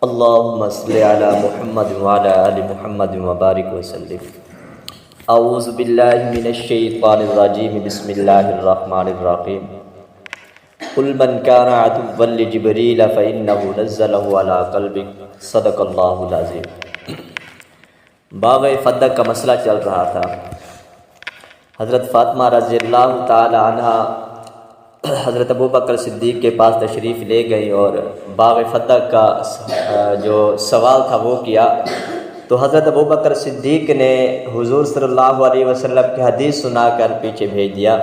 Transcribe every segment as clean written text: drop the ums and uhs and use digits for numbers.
اللهم صل على محمد وعلى آل محمد وبارك وسلم. اعوذ باللہ من الشیطان الرجیم. بسم اللہ الرحمن الرحیم. قل من كان عدوا لجبریل فإنه نزله على قلبك. صدق اللہ العظیم. باغ فدق کا مسئلہ چل رہا تھا. حضرت فاطمہ رضی اللہ تعالی عنہ حضرت ابو بکر صدیق کے پاس تشریف لے گئی اور باغ فدق کا جو سوال تھا وہ کیا. تو حضرت ابو بکر صدیق نے حضور صلی اللہ علیہ وسلم کی حدیث سنا کر پیچھے بھیج دیا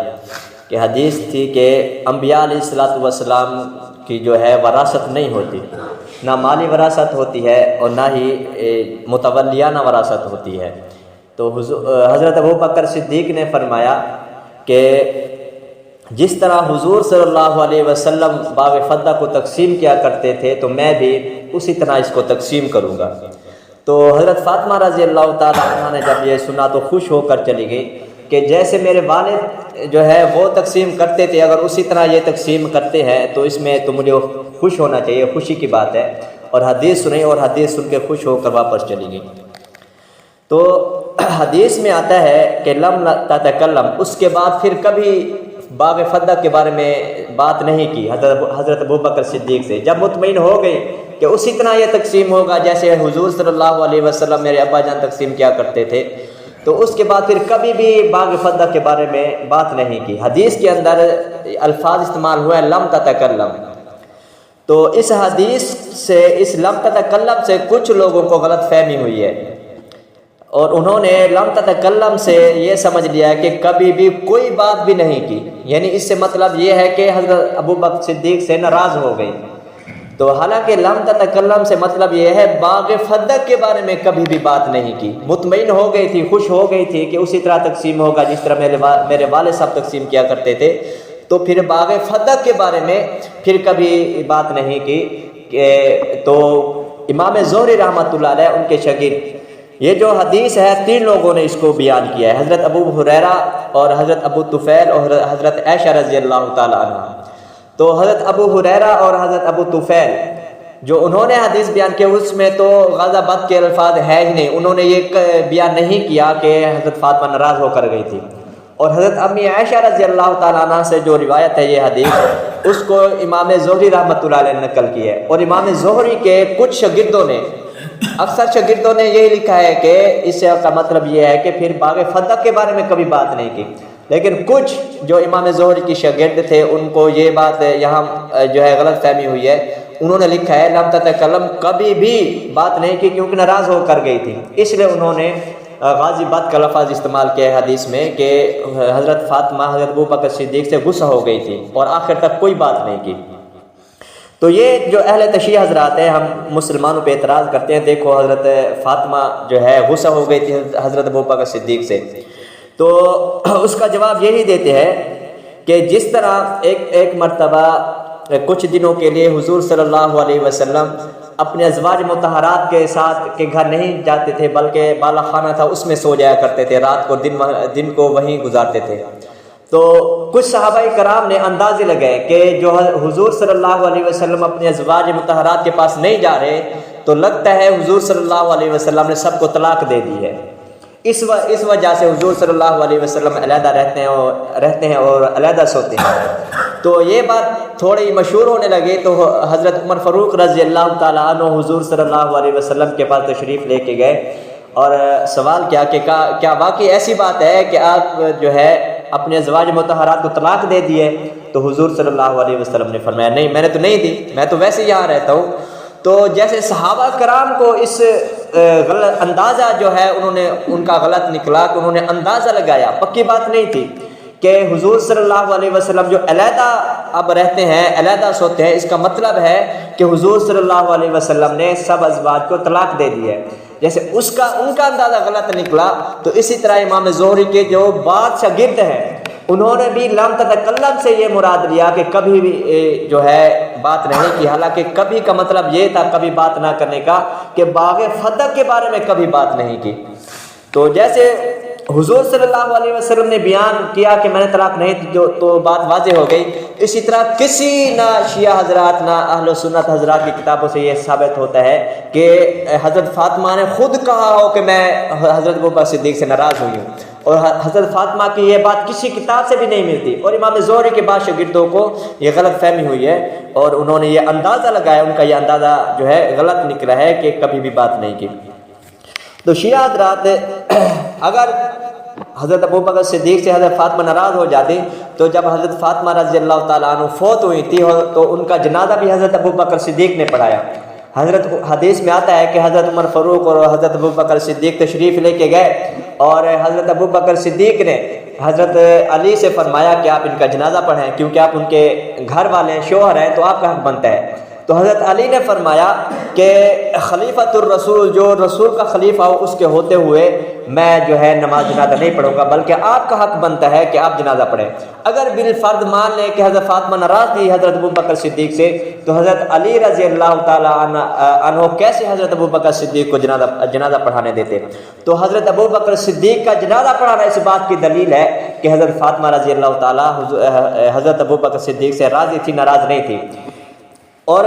کہ حدیث تھی کہ انبیاء علیہ الصلوۃ والسلام کی جو ہے وراثت نہیں ہوتی، نہ مالی وراثت ہوتی ہے اور نہ ہی متولیانہ وراثت ہوتی ہے. تو حضرت ابو بکر صدیق نے فرمایا کہ جس طرح حضور صلی اللہ علیہ وسلم باغ فدق کو تقسیم کیا کرتے تھے تو میں بھی اسی طرح اس کو تقسیم کروں گا. تو حضرت فاطمہ رضی اللہ تعالیٰ عنہ نے جب یہ سنا تو خوش ہو کر چلی گئی کہ جیسے میرے والد جو ہے وہ تقسیم کرتے تھے، اگر اسی طرح یہ تقسیم کرتے ہیں تو اس میں تو مجھے خوش ہونا چاہیے، خوشی کی بات ہے. اور حدیث سنی اور حدیث سن کے خوش ہو کر واپس چلی گئی. تو حدیث میں آتا ہے کہ لم تتکلم، اس کے بعد پھر کبھی باغ فدق کے بارے میں بات نہیں کی حضرت ابو بکر صدیق سے. جب مطمئن ہو گئی کہ اسی طرح یہ تقسیم ہوگا جیسے حضور صلی اللہ علیہ وسلم میرے ابا جان تقسیم کیا کرتے تھے، تو اس کے بعد پھر کبھی بھی باغ فدق کے بارے میں بات نہیں کی. حدیث کے اندر الفاظ استعمال ہوئے ہیں لم تتکلم. تو اس حدیث سے، اس لم تتکلم سے کچھ لوگوں کو غلط فہمی ہوئی ہے اور انہوں نے لم تتکلم سے یہ سمجھ لیا ہے کہ کبھی بھی کوئی بات بھی نہیں کی، یعنی اس سے مطلب یہ ہے کہ حضرت ابو بکر صدیق سے ناراض ہو گئی. تو حالانکہ لم تتکلم سے مطلب یہ ہے باغ فدق کے بارے میں کبھی بھی بات نہیں کی. مطمئن ہو گئی تھی، خوش ہو گئی تھی کہ اسی طرح تقسیم ہوگا جس طرح میرے والد صاحب تقسیم کیا کرتے تھے. تو پھر باغ فدق کے بارے میں پھر کبھی بات نہیں کی. تو امام زہری رحمۃ اللہ علیہ ان کے شاگرد، یہ جو حدیث ہے تین لوگوں نے اس کو بیان کیا ہے، حضرت ابو ہریرہ اور حضرت ابو طفیل اور حضرت عائشہ رضی اللہ تعالی عنہ. تو حضرت ابو ہریرہ اور حضرت ابو طفیل جو انہوں نے حدیث بیان کیا اس میں تو غضبت کے الفاظ ہے ہی نہیں. انہوں نے یہ بیان نہیں کیا کہ حضرت فاطمہ ناراض ہو کر گئی تھی. اور حضرت امی عائشہ رضی اللہ تعالیٰ عنہ سے جو روایت ہے یہ حدیث، اس کو امام زہری رحمۃ اللہ علیہ نے نقل کی ہے. اور امام زہری کے کچھ شاگردوں نے، اکثر شاگردوں نے یہی لکھا ہے کہ اس کا مطلب یہ ہے کہ پھر باغ فدق کے بارے میں کبھی بات نہیں کی. لیکن کچھ جو امام زہری کی شاگرد تھے ان کو یہ بات یہاں جو ہے غلط فہمی ہوئی ہے. انہوں نے لکھا ہے لم تتکلم، کبھی بھی بات نہیں کی کیونکہ ناراض ہو کر گئی تھی، اس لیے انہوں نے غاضبت کا لفظ استعمال کیا ہے حدیث میں کہ حضرت فاطمہ حضرت ابو بکر صدیق سے غصہ ہو گئی تھی اور آخر تک کوئی بات نہیں کی. تو یہ جو اہل تشیع حضرات ہیں، ہم مسلمانوں پہ اعتراض کرتے ہیں دیکھو حضرت فاطمہ جو ہے غصہ ہو گئی تھی حضرت ابو بکر صدیق سے. تو اس کا جواب یہی دیتے ہیں کہ جس طرح ایک مرتبہ کچھ دنوں کے لیے حضور صلی اللہ علیہ وسلم اپنے ازواج مطہرات کے ساتھ کے گھر نہیں جاتے تھے بلکہ بالا خانہ تھا اس میں سو جایا کرتے تھے، رات کو دن کو وہیں گزارتے تھے. تو کچھ صحابہ کرام نے اندازے لگائے کہ جو حضور صلی اللہ علیہ وسلم اپنے ازواج مطہرات کے پاس نہیں جا رہے تو لگتا ہے حضور صلی اللہ علیہ وسلم نے سب کو طلاق دے دی ہے. اس وجہ سے حضور صلی اللہ علیہ وسلم علیحدہ رہتے ہیں اور علیحدہ سوتے ہیں. تو یہ بات تھوڑی مشہور ہونے لگی تو حضرت عمر فاروق رضی اللہ تعالیٰ عنہ حضور صلی اللہ علیہ وسلم کے پاس تشریف لے کے گئے اور سوال کیا کہ کیا واقعی ایسی بات ہے کہ آپ جو ہے اپنے ازواج مطہرات کو طلاق دے دیے؟ تو حضور صلی اللہ علیہ وسلم نے فرمایا نہیں، میں نے تو نہیں دی، میں تو ویسے یہاں رہتا ہوں. تو جیسے صحابہ کرام کو اس غلط اندازہ جو ہے ان کا غلط نکلا کہ انہوں نے اندازہ لگایا، پکی بات نہیں تھی کہ حضور صلی اللہ علیہ وسلم جو علیحدہ اب رہتے ہیں، علیحدہ سوتے ہیں، اس کا مطلب ہے کہ حضور صلی اللہ علیہ وسلم نے سب ازواج کو طلاق دے دی ہے. جیسے ان کا اندازہ غلط نکلا تو اسی طرح امام زہری کے جو بعض شاگرد ہیں انہوں نے بھی لم تتکلم سے یہ مراد لیا کہ کبھی بھی جو ہے بات نہیں کی. حالانکہ کبھی کا مطلب یہ تھا کبھی بات نہ کرنے کا کہ باغ فدق کے بارے میں کبھی بات نہیں کی. تو جیسے حضور صلی اللہ علیہ وسلم نے بیان کیا کہ میں نے طلاق نہیں دی تو بات واضح ہو گئی. اسی طرح کسی نہ شیعہ حضرات نہ اہل سنت حضرات کی کتابوں سے یہ ثابت ہوتا ہے کہ حضرت فاطمہ نے خود کہا ہو کہ میں حضرت ابوبکر صدیق سے ناراض ہوئی ہوں، اور حضرت فاطمہ کی یہ بات کسی کتاب سے بھی نہیں ملتی. اور امام زہری کے بعض شاگردوں کو یہ غلط فہمی ہوئی ہے اور انہوں نے یہ اندازہ لگایا، ان کا یہ اندازہ جو ہے غلط نکلا ہے کہ کبھی بھی بات نہیں کی. تو شیعہ حضرات اگر حضرت ابوبکر صدیق سے حضرت فاطمہ ناراض ہو جاتی تو جب حضرت فاطمہ رضی اللہ تعالیٰ عنہ فوت ہوئی تھی تو ان کا جنازہ بھی حضرت ابوبکر صدیق نے پڑھایا. حضرت حدیث میں آتا ہے کہ حضرت عمر فاروق اور حضرت ابوبکر صدیق تشریف لے کے گئے اور حضرت ابوبکر صدیق نے حضرت علی سے فرمایا کہ آپ ان کا جنازہ پڑھیں کیونکہ آپ ان کے گھر والے ہیں، شوہر ہیں، تو آپ کا حق بنتا ہے. تو حضرت علی نے فرمایا کہ خلیفۃ الرسول، جو رسول کا خلیفہ ہو، اس کے ہوتے ہوئے میں جو ہے نماز جنازہ نہیں پڑھوں گا، بلکہ آپ کا حق بنتا ہے کہ آپ جنازہ پڑھیں. اگر بالفرض مان لیں کہ حضرت فاطمہ ناراض تھی حضرت ابوبکر صدیق سے، تو حضرت علی رضی اللہ تعالیٰ عنہ کیسے حضرت ابوبکر صدیق کو جنازہ پڑھانے دیتے؟ تو حضرت ابوبکر صدیق کا جنازہ پڑھانا اس بات کی دلیل ہے کہ حضرت فاطمہ رضی اللہ تعالیٰ حضرت ابوبکر صدیق سے راضی تھی، ناراض نہیں تھی. اور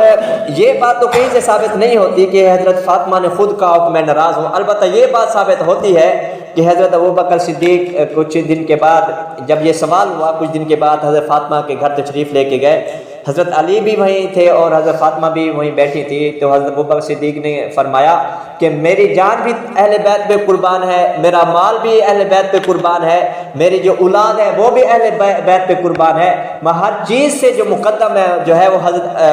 یہ بات تو کہیں سے ثابت نہیں ہوتی کہ حضرت فاطمہ نے خود کہا کہ میں ناراض ہوں. البتہ یہ بات ثابت ہوتی ہے کہ حضرت ابوبکر صدیق کچھ دن کے بعد، جب یہ سوال ہوا، کچھ دن کے بعد حضرت فاطمہ کے گھر تشریف لے کے گئے. حضرت علی بھی وہیں تھے اور حضرت فاطمہ بھی وہیں بیٹھی تھی. تو حضرت ابوبکر صدیق نے فرمایا کہ میری جان بھی اہل بیت پہ قربان ہے، میرا مال بھی اہل بیت پہ قربان ہے، میری جو اولاد ہے وہ بھی اہل بیت پہ قربان ہے. میں ہر چیز سے جو مقدم ہے جو ہے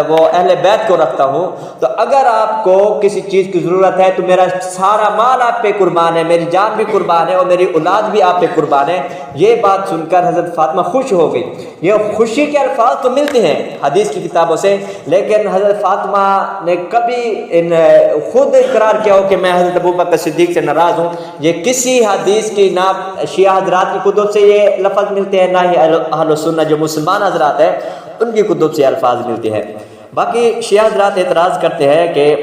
وہ اہل بیت کو رکھتا ہوں. تو اگر آپ کو کسی چیز کی ضرورت ہے تو میرا سارا مال آپ پہ قربان ہے، میری جان بھی قربان ہے اور میری اولاد بھی آپ پہ قربان ہے. یہ بات سن کر حضرت فاطمہ خوش ہو گئی. یہ خوشی کے الفاظ تو ملتے ہیں حدیث کی کتابوں سے، لیکن حضرت فاطمہ نے کبھی خود اقرار کیا ہو کہ میں حضرت ابوبکر صدیق سے ناراض ہوں. یہ کسی حدیث کی، نہ شیعہ حضرات کی کتب سے یہ لفظ ملتے ہیں، نہ ہی اہل سنت جو مسلمان حضرات ہیں ان کی کتب سے الفاظ ملتے ہیں. باقی شیعہ حضرات اعتراض کرتے ہیں کہ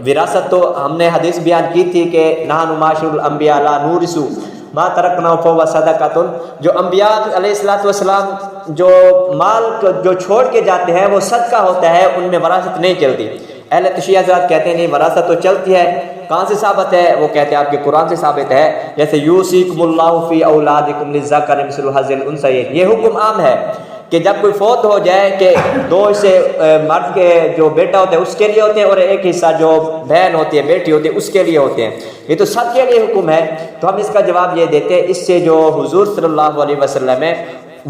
وراثت، تو ہم نے حدیث بیان کی تھی کہ نحن معاشر الانبیاء لا نورث ما ترکنا فہو صدقۃ، جو انبیاء علیہ الصلوۃ والسلام جو مال جو چھوڑ کے جاتے ہیں وہ صدقہ ہوتا ہے، ان میں وراثت نہیں چلتی. اہل شیعہ حضرات کہتے ہیں نہیں، وراثت تو چلتی ہے. کہاں سے ثابت ہے؟ وہ کہتے ہیں آپ کے قرآن سے ثابت ہے. جیسے یوصیکم اللہ فی اولادکم للذکر مثل حظ الانثیین، یہ حکم عام ہے کہ جب کوئی فوت ہو جائے کہ 2 حصے مرد کے جو بیٹا ہوتا ہے اس کے لیے ہوتے ہیں اور ایک حصہ جو بہن ہوتی ہے، بیٹی ہوتی ہے، اس کے لیے ہوتے ہیں. یہ تو سب کے لیے حکم ہے. تو ہم اس کا جواب یہ دیتے ہیں اس سے جو حضور صلی اللہ علیہ وسلم ہے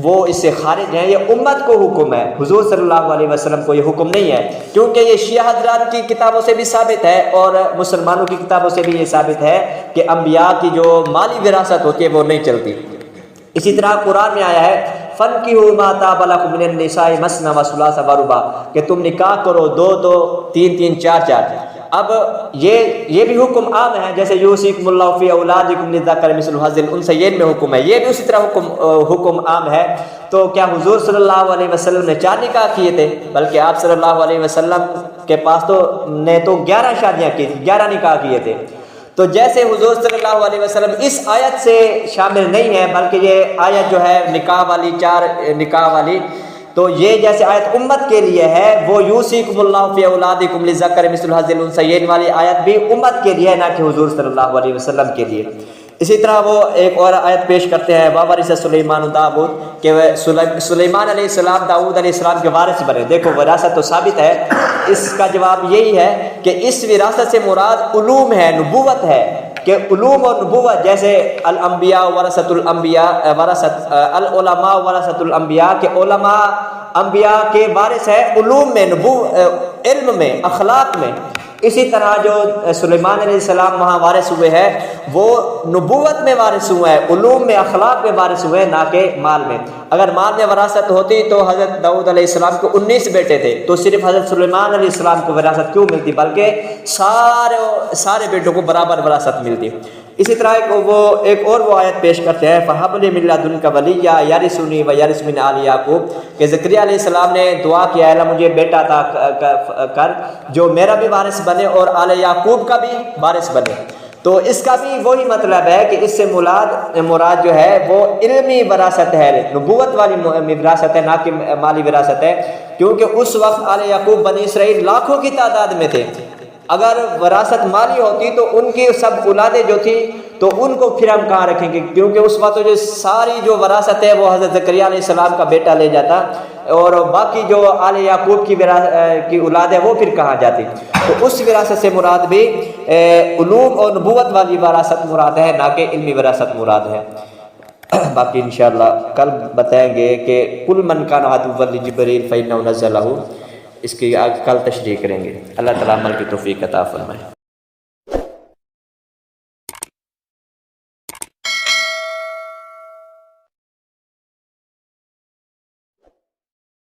وہ اس سے خارج ہیں. یہ امت کو حکم ہے، حضور صلی اللہ علیہ وسلم کو یہ حکم نہیں ہے، کیونکہ یہ شیعہ حضرات کی کتابوں سے بھی ثابت ہے اور مسلمانوں کی کتابوں سے بھی یہ ثابت ہے کہ انبیاء کی جو مالی وراثت ہوتی ہے وہ نہیں چلتی. اسی طرح قرآن میں آیا ہے فَانْكِحُوا مَا طَابَ لَكُم مِّنَ النِّسَاءِ مَثْنَىٰ وَثُلَاثَ وَرُبَاعَ، کہ تم نکاح کرو 2 3 3 4 4. اب یہ بھی حکم عام ہے، جیسے یوصیکم اللہ فی اولادکم للذکر مثل حظ الانثیین میں حکم ہے، یہ بھی اسی طرح حکم عام ہے. تو کیا حضور صلی اللہ علیہ وسلم نے 4 نکاح کیے تھے؟ بلکہ آپ صلی اللہ علیہ وسلم کے پاس تو 11 شادیاں کی تھیں، 11 نکاح کیے تھے. تو جیسے حضور صلی اللہ علیہ وسلم اس آیت سے شامل نہیں ہے، بلکہ یہ آیت جو ہے نکاح والی 4 نکاح والی، تو یہ جیسے آیت امت کے لیے ہے، وہ یوصیکم اللہ فی اولادکم للذکر مثل حظ الانثیین والی آیت بھی امت کے لیے ہے، نہ کہ حضور صلی اللہ علیہ وسلم کے لیے. اسی طرح وہ ایک اور آیت پیش کرتے ہیں وَوَرِثَ سُلَيْمَانُ داؤد، کہ سلیمان علیہ السلام داؤد علیہ السلام کے وارث بنے. دیکھو وراثت تو ثابت ہے. اس کا جواب یہی ہے کہ اس وراثت سے مراد علوم ہے، نبوت ہے، کہ علوم اور نبوت جیسے الانبیاء ورثۃ الانبیاء، العلماء ورثۃ الانبیاء، کہ علماء انبیاء کے وارث ہے علوم میں، علم میں، اخلاق میں. اسی طرح جو سلیمان علیہ السلام وہاں وارث ہوئے ہیں وہ نبوت میں وارث ہوئے ہیں، علوم میں، اخلاق میں وارث ہوئے ہیں، نہ کہ مال میں. اگر مال میں وراثت ہوتی تو حضرت داؤد علیہ السلام کو 19 بیٹے تھے، تو صرف حضرت سلیمان علیہ السلام کو وراثت کیوں ملتی؟ بلکہ سارے بیٹوں کو برابر وراثت ملتی. اسی طرح ایک اور آیت پیش کرتے ہیں فَهَبْ لِي مِن لَّدُنكَ وَلِيًّا يَرِثُنِي وَيَرِثُ مِنْ آلِ یعقوب، کہ زکریا علیہ السلام نے دعا کیا ہے اللہ مجھے بیٹا عطا کر جو میرا بھی وارث بنے اور آل یعقوب کا بھی وارث بنے. تو اس کا بھی وہی مطلب ہے کہ اس سے مراد جو ہے وہ علمی وراثت ہے، نبوت والی وراثت ہے، نہ کہ مالی وراثت ہے، کیونکہ اس وقت آل یعقوب بنی اسرائیل لاکھوں کی تعداد میں تھے۔ اگر وراثت مالی ہوتی تو ان کی سب اولادیں جو تھی تو ان کو پھر ہم کہاں رکھیں گے، کیونکہ اس وقت جو ساری جو وراثت ہے وہ حضرت زکریا علیہ السلام کا بیٹا لے جاتا، اور باقی جو آل یعقوب کی اولاد ہے وہ پھر کہاں جاتی۔ تو اس وراثت سے مراد بھی علوم اور نبوت والی وراثت مراد ہے، نہ کہ علمی وراثت مراد ہے۔ باقی انشاءاللہ کل بتائیں گے کہ کل من کان عدوا لجبریل فإنہ نزلہ، اس کی کل تشریح کریں گے۔ اللہ تعالیٰ عمل کی توفیق عطا فرمائے۔